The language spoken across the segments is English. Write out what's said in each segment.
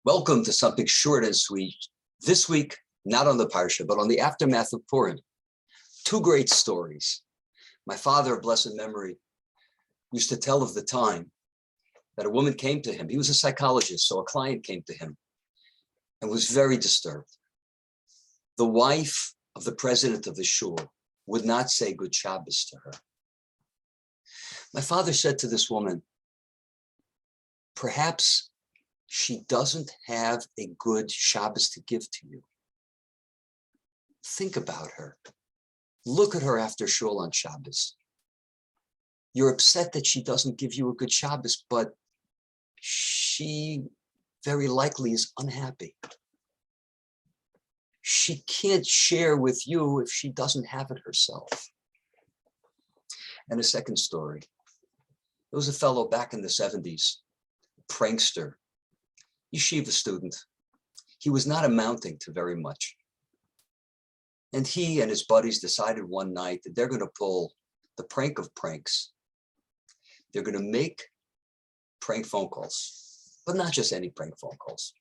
Welcome to something short and sweet. This week, not on the Parsha, but on the aftermath of Purim. Two great stories. My father, of blessed memory, used to tell of the time that a woman came to him. He was a psychologist, so a client came to him and was very disturbed. The wife of the president of the shul would not say good Shabbos to her. My father said to this woman, perhaps she doesn't have a good Shabbos to give to you. Think about her. Look at her after shul on Shabbos. You're upset that she doesn't give you a good Shabbos, but she very likely is unhappy. She can't share with you if she doesn't have it herself. And a second story. There was a fellow back in the 70s, prankster, yeshiva student. He was not amounting to very much. And he and his buddies decided one night that they're going to pull the prank of pranks. They're going to make prank phone calls, but not just any prank phone calls.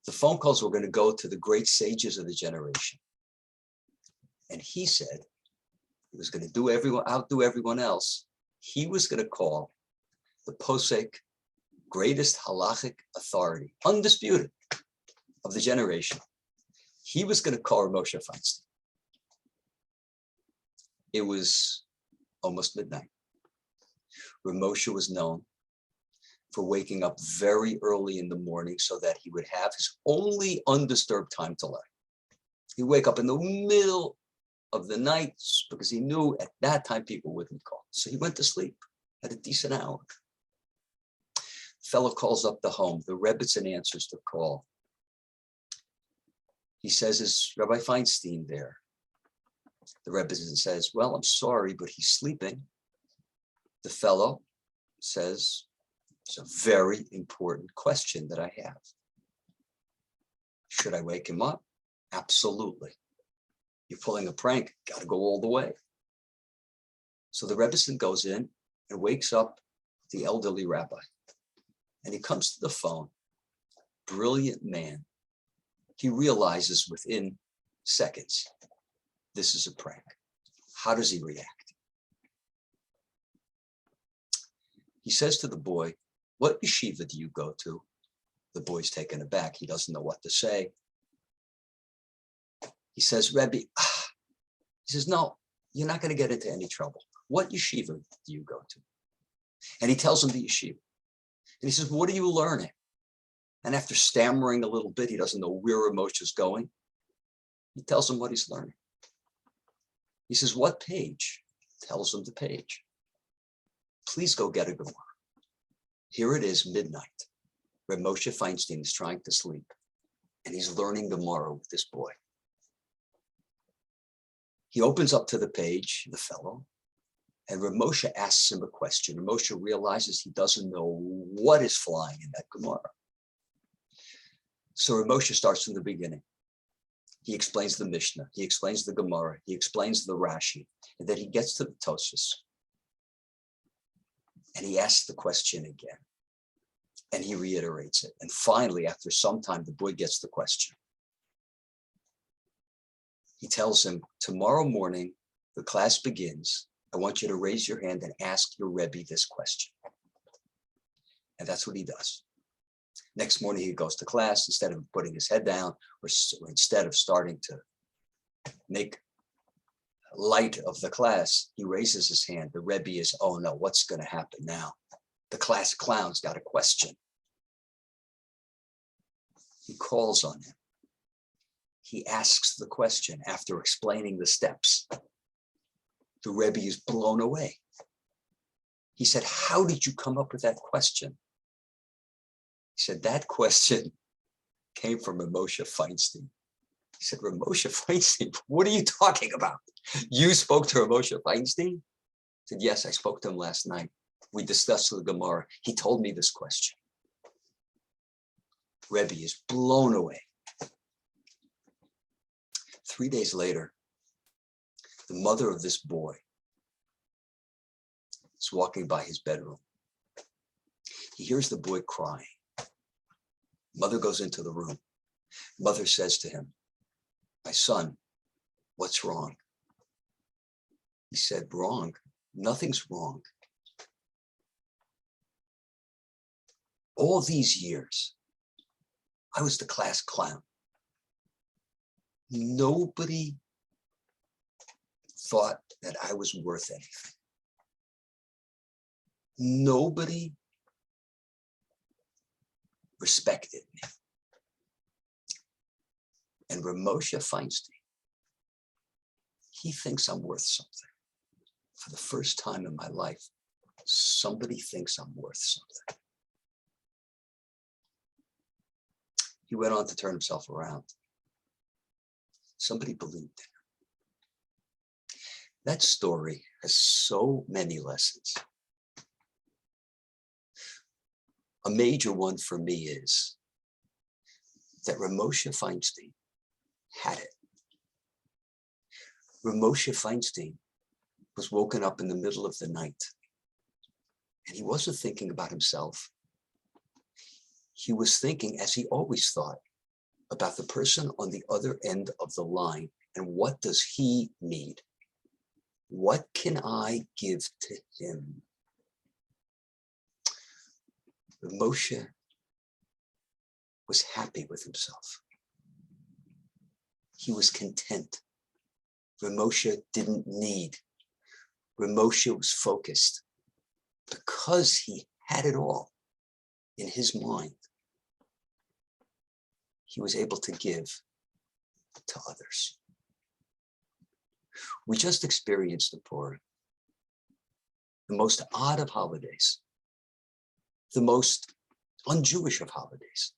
The phone calls were going to go to the great sages of the generation. And he said he was going to outdo everyone else. He was going to call the posek, greatest halachic authority, undisputed, of the generation. He was going to call Moshe Feinstein. It was almost midnight. Moshe was known for waking up very early in the morning so that he would have his only undisturbed time to learn. He'd wake up in the middle of the night because he knew at that time people wouldn't call. So he went to sleep at a decent hour. Fellow calls up the home. The Rebbitzin answers the call. He says, is Rabbi Feinstein there? The Rebbitzin says, well, I'm sorry, but he's sleeping. The fellow says, it's a very important question that I have. Should I wake him up? Absolutely. You're pulling a prank, got to go all the way. So the Rebbitzin goes in and wakes up the elderly rabbi. And he comes to the phone, brilliant man. He realizes within seconds, this is a prank. How does he react? He says to the boy, what yeshiva do you go to? The boy's taken aback. He doesn't know what to say. He says, Rabbi, he says, no, you're not going to get into any trouble. What yeshiva do you go to? And he tells him the yeshiva. And he says, what are you learning? And after stammering a little bit, he doesn't know where Moshe's going. He tells him what he's learning. He says, what page? Tells him the page. Please go get a Gemara. Here it is, midnight. Where Moshe Feinstein is trying to sleep. And he's learning Gemara with this boy. He opens up to the page, the fellow. And Rav Moshe asks him a question. Rav Moshe realizes he doesn't know what is flying in that Gemara. So Rav Moshe starts from the beginning. He explains the Mishnah. He explains the Gemara. He explains the Rashi. And then he gets to the Tosfos. And he asks the question again. And he reiterates it. And finally, after some time, the boy gets the question. He tells him, tomorrow morning, the class begins. I want you to raise your hand and ask your Rebbe this question. And that's what he does. Next morning, he goes to class. Instead of putting his head down, or instead of starting to make light of the class, he raises his hand. The Rebbe is, oh no, what's going to happen now? The class clown's got a question. He calls on him. He asks the question after explaining the steps. The Rebbe is blown away. He said, how did you come up with that question? He said, that question came from Moshe Feinstein. He said, Moshe Feinstein, what are you talking about? You spoke to Moshe Feinstein? I said, yes, I spoke to him last night. We discussed the Gemara. He told me this question. Rebbe is blown away. 3 days later, the mother of this boy is walking by his bedroom. He hears the boy crying. Mother goes into the room. Mother says to him, my son, what's wrong? He said, wrong? Nothing's wrong. All these years, I was the class clown. Nobody thought that I was worth anything. Nobody respected me. And Ramosha Feinstein, he thinks I'm worth something. For the first time in my life, somebody thinks I'm worth something. He went on to turn himself around. Somebody believed in him. That story has so many lessons. A major one for me is that Ramosha Feinstein had it. Ramosha Feinstein was woken up in the middle of the night, and he wasn't thinking about himself. He was thinking, as he always thought, about the person on the other end of the line and what does he need? What can I give to him? Moshe was happy with himself. He was content. Moshe didn't need. Moshe was focused because he had it all in his mind. He was able to give to others. We just experienced the Purim, the most odd of holidays, the most un-Jewish of holidays.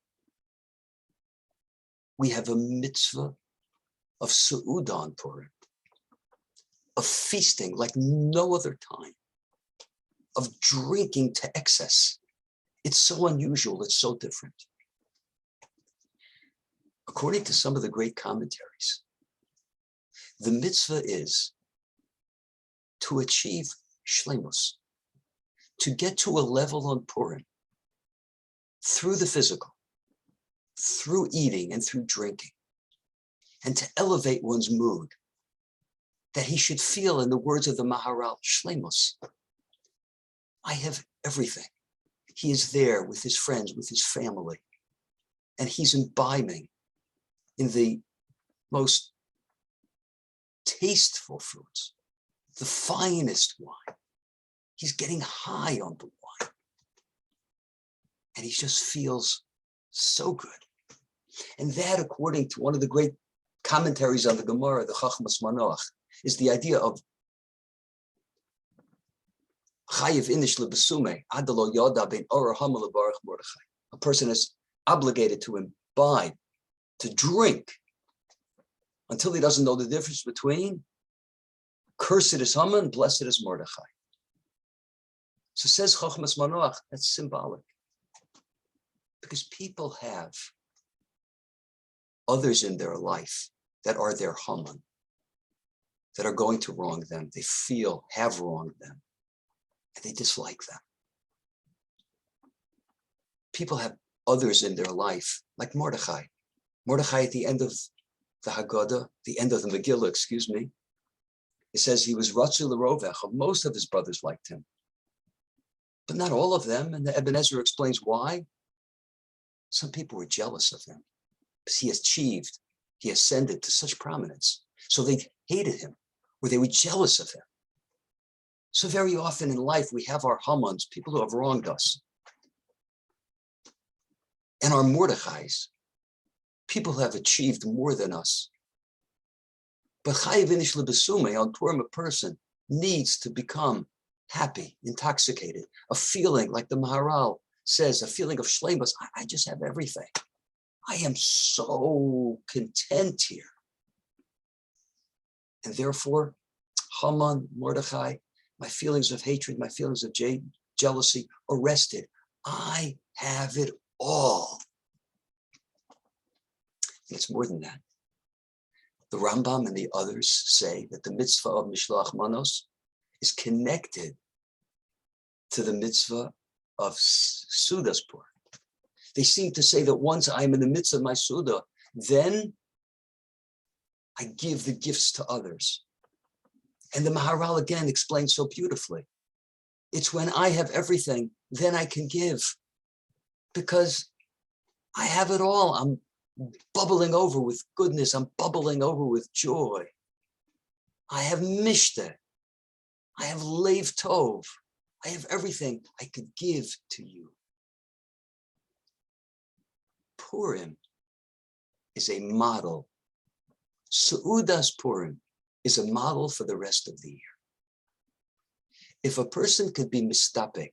We have a mitzvah of Seudah on Purim, of feasting like no other time, of drinking to excess. It's so unusual, it's so different. According to some of the great commentaries, the mitzvah is to achieve shleimus, to get to a level on Purim through the physical, through eating and through drinking, and to elevate one's mood, that he should feel, in the words of the Maharal, shleimus. I have everything. He is there with his friends, with his family, and he's imbibing in the most tasteful foods, the finest wine. He's getting high on the wine. And he just feels so good. And that, according to one of the great commentaries on the Gemara, the Chachmas Manoach, is the idea of Chayiv inish lebesume adalo yoda ben ora hamala baruch Mordechai. A person is obligated to imbibe, to drink, until he doesn't know the difference between cursed is Haman, blessed is Mordechai. So says Chachmas Manoach, that's symbolic. Because people have others in their life that are their Haman, that are going to wrong them. They feel have wronged them, and they dislike them. People have others in their life, like Mordechai. Mordechai at the end of the Haggadah, the end of the Megillah, excuse me, it says he was Ratzu L'Rovech. Most of his brothers liked him, but not all of them. And the Ibn Ezra explains why. Some people were jealous of him because he achieved, he ascended to such prominence. So they hated him, or they were jealous of him. So very often in life, we have our Hamans, people who have wronged us, and our Mordechais, people who have achieved more than us. But Chayiv inish lebesume, on Purim, a person needs to become happy, intoxicated, a feeling like the Maharal says, a feeling of shleimus. I just have everything. I am so content here. And therefore, Haman, Mordechai, my feelings of hatred, my feelings of jealousy, arrested. I have it all. And it's more than that. The Rambam and the others say that the mitzvah of Mishloach Manos is connected to the mitzvah of Seudas Purim. They seem to say that once I'm in the midst of my Suda, then I give the gifts to others. And the Maharal again explains so beautifully. It's when I have everything, then I can give. Because I have it all. I'm bubbling over with goodness. I'm bubbling over with joy. I have Mishta. I have Lev Tov. I have everything I could give to you. Purim is a model. Seudas Purim is a model for the rest of the year. If a person could be mistapik,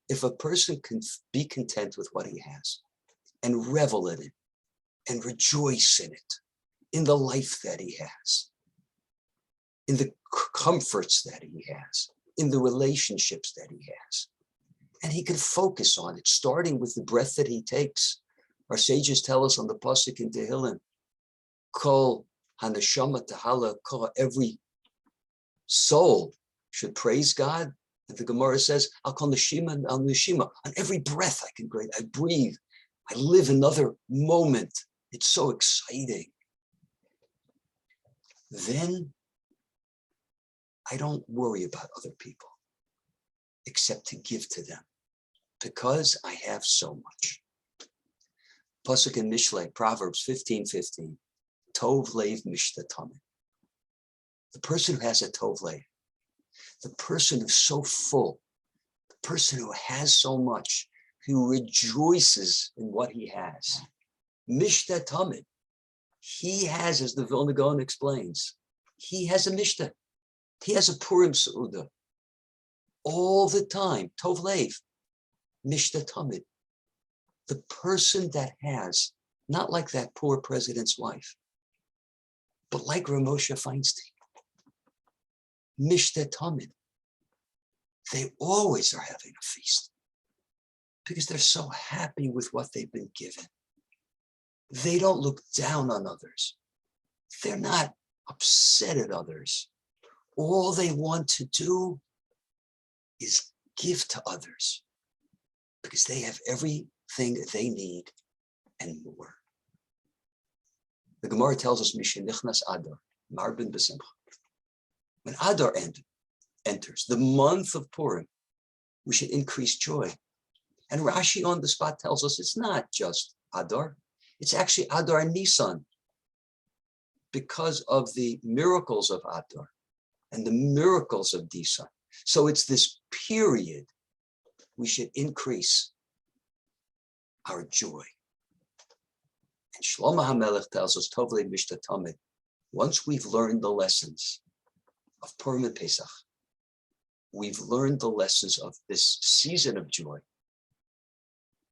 if a person can be content with what he has and revel in it and rejoice in it, in the life that he has, in the comforts that he has, in the relationships that he has, and he can focus on it, starting with the breath that he takes. Our sages tell us on the pasuk in Tehillim, Kol Hanashama Tahala, Kol, every soul should praise God. And the Gemara says, Al Kol Neshima Al Neshima, on every breath I breathe, I live another moment. It's so exciting. Then I don't worry about other people except to give to them because I have so much. Pasuk in Mishlei, Proverbs 15:15, Tov Lev Mishta Tamid. The person who has a Tov Lev, the person who's so full, the person who has so much, who rejoices in what he has. Mishta Tamid. He has, as the Vilna Gaon explains, he has a Mishta. He has a Purim Seuda. All the time. Tov Lev. Mishta Tamid. The person that has, not like that poor president's wife, but like Ramosha Feinstein. Mishta Tamid. They always are having a feast because they're so happy with what they've been given. They don't look down on others. They're not upset at others. All they want to do is give to others because they have everything that they need and more. The Gemara tells us, Mishin Nichnas Adar, Marbin B'Simcha. When Adar enters, the month of Purim, we should increase joy. And Rashi on the spot tells us it's not just Adar, it's actually Adar and Nisan because of the miracles of Adar and the miracles of Nisan. So it's this period we should increase our joy. And Shlomo HaMelech tells us, Tov Lev Mishta Tamid, once we've learned the lessons of Purim and Pesach, we've learned the lessons of this season of joy,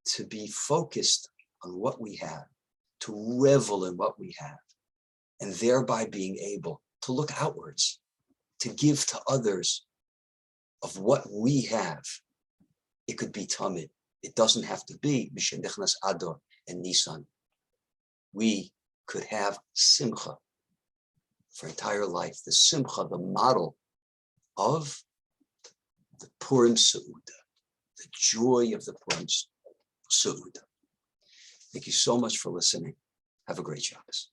to be focused on what we have, to revel in what we have, and thereby being able to look outwards, to give to others of what we have. It could be Tamid. It doesn't have to be Mishin Nichnas Adar and Nisan. We could have Simcha for entire life. The Simcha, the model of the Purim Seuda, the joy of the Purim Seuda. Thank you so much for listening. Have a great Shabbos.